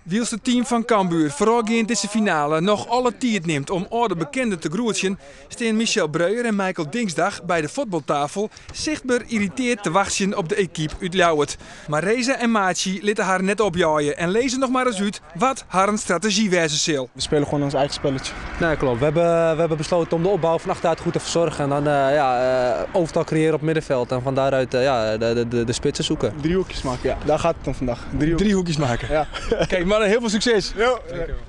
Wiels het team van Cambuur vooral in deze finale nog alle tijd neemt om oude bekenden te groetjen, staan Michel Breuer en Michael Dingsdag bij de voetbaltafel zichtbaar irriteerd te wachten op de equipe uit Ljouwert. Maar Reza en Maatje lieten haar net opjaaien en lezen nog maar eens uit wat haar strategie wezen zal. We spelen gewoon ons eigen spelletje. Nee, klopt. We hebben besloten om de opbouw van achteruit goed te verzorgen en dan overtal creëren op middenveld en van daaruit de spitsen zoeken. Driehoekjes maken, ja. Daar gaat het om vandaag. Driehoekjes maken. Ja. Kijk, maar heel veel succes. Jo.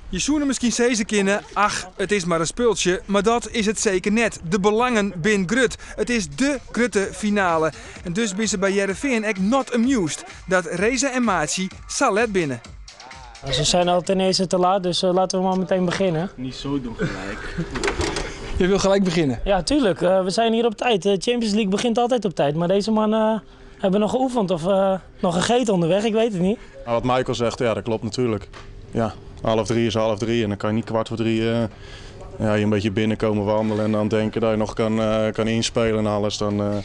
Je zoenen misschien zezen kennen, ach, het is maar een speeltje, maar dat is het zeker net. De belangen bin grut. Het is de grutte finale. En dus ben ze bij Heerenveen echt not amused dat Reza en Maatje salet binnen. Ze zijn al ten eerste te laat, dus laten we maar meteen beginnen. Niet zo doen gelijk. Je wil gelijk beginnen? Ja, tuurlijk. We zijn hier op tijd. De Champions League begint altijd op tijd, maar deze man hebben nog geoefend of nog gegeten onderweg, ik weet het niet. Wat Michael zegt, ja, dat klopt natuurlijk. Ja, 2:30 is 2:30 en dan kan je niet 2:15 je een beetje binnenkomen wandelen en dan denken dat je nog kan inspelen en alles. Dan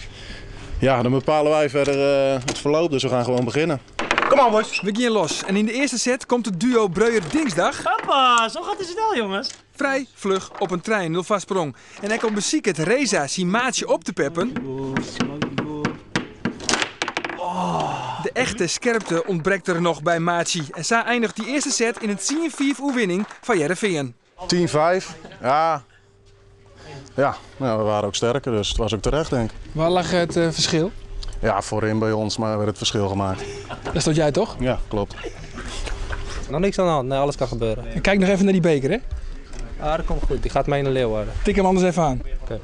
bepalen wij verder het verloop, dus we gaan gewoon beginnen. Kom aan, boys. We gaan los en in de eerste set komt het duo Breuer-Dingsdag. Hoppa, zo gaat het snel, jongens. Vrij vlug op een trein, 0 vast sprong. En hij komt beziek het Reza zijn Maatje op te peppen. De echte scherpte ontbreekt er nog bij Maatje. En zij eindigt die eerste set in een 10-4 overwinning van Heerenveen. 10-5, ja. Ja, nou, we waren ook sterker, dus het was ook terecht, denk ik. Waar lag het verschil? Ja, voorin bij ons, maar werd het verschil gemaakt. Dat stond jij toch? Ja, klopt. Nog niks aan de hand, nee, alles kan gebeuren. En kijk nog even naar die beker, hè? Ja, dat komt goed. Die gaat mee naar Leeuwarden. Tik hem anders even aan. Oké.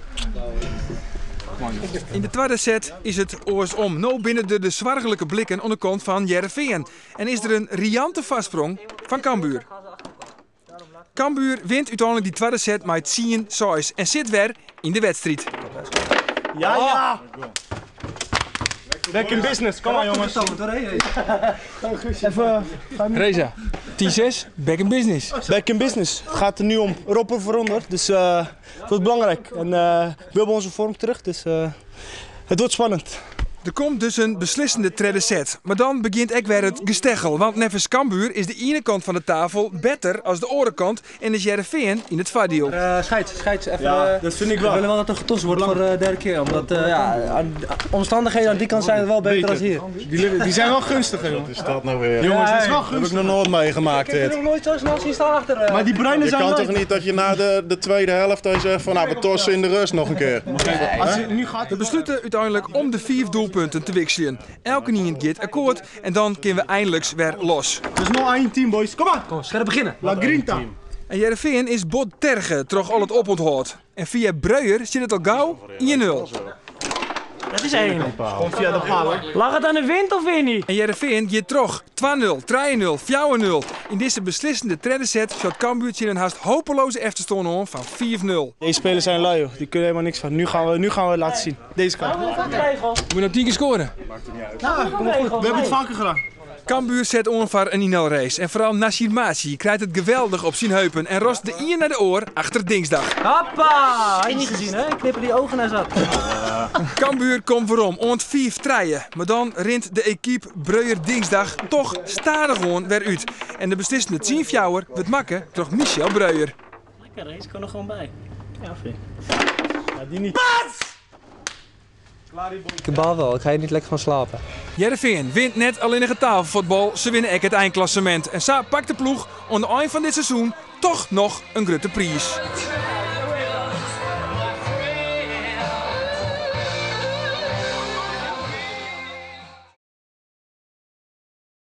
In de tweede set is het oorsom. Nou binnen de zwargelijke blikken aan de kant van Heerenveen. En is er een riante vastsprong van Cambuur. Cambuur wint uiteindelijk die tweede set met 10-6 en zit weer in de wedstrijd. Ja! Back in business, kom maar jongens. Even. Reza, 10-6, back in business. Back in business. Het gaat er nu om roppen voor onder, dus het wordt belangrijk. En we hebben onze vorm terug, dus het wordt spannend. Er komt dus een beslissende tweede set. Maar dan begint ook weer het gesteggel. Want nevens Cambuur is de ene kant van de tafel beter als de andere kant. En is Heerenveen in het vaardeal. Scheids, even. Ja, dat vind ik wel. We willen wel dat er getost wordt voor de derde keer. Omdat omstandigheden aan die kant zijn wel beter dan hier. Die zijn wel gunstig, jongen. Wat is dat nou weer? Jongens, dat is wel Dat heb ik gunstig. nog nooit meegemaakt, Ik heb dit. nog nooit zo snel zien staan achter. Maar die bruinen Je zijn kan leuk. toch niet dat je na de tweede helft zegt van we tossen in de rust nog een keer. Als je nu gaat. We besluiten uiteindelijk om de 4 doelpunten te wisselen. Elke niet gaat akkoord en dan kunnen we eindelijk weer los. Het is nog 1 team, boys. Kom aan. Kom, scherp beginnen. La Grinta. En Heerenveen is bot tergen, terug al het oponthoud. En via Breuer zit het al gauw 1-0. Dat is 1. Gewoon via de paal, hoor. Lag het aan de wind of weer niet? En Heerenveen gaat terug 2-0, 3-0, 4-0. In deze beslissende tweede set shot Cambuur een haast hopeloze efterstand aan van 4-0. Deze spelers zijn lui, joh. Die kunnen helemaal niks van. Nu gaan we laten zien. Deze kant. Regel. Moet je nou 10 keer scoren? Kom maar goed. We hebben het vaker gedaan. Cambuur zet ongeveer een 1-0 race. En vooral Nassir Maatje krijgt het geweldig op zijn heupen en rost de ier naar de oor achter Dingsdag. Hoppa! Had je niet gezien, hè? Ik knipper die ogen naar zat. Cambuur komt voorom, ont 5 treien. Maar dan rint de equipe Breuer-Dingsdag toch stadig gewoon weer uit. En de beslissende 10-fjouwer wordt makken door Michel Breuer. Lekker, deze kan er gewoon bij. Ja, vind Ja, die niet. Ik baal wel, ik ga hier niet lekker van slapen. Heerenveen wint net alleen in tafelvoetbal, ze winnen ook het eindklassement. En zo pakt de ploeg aan het eind van dit seizoen toch nog een grote prijs.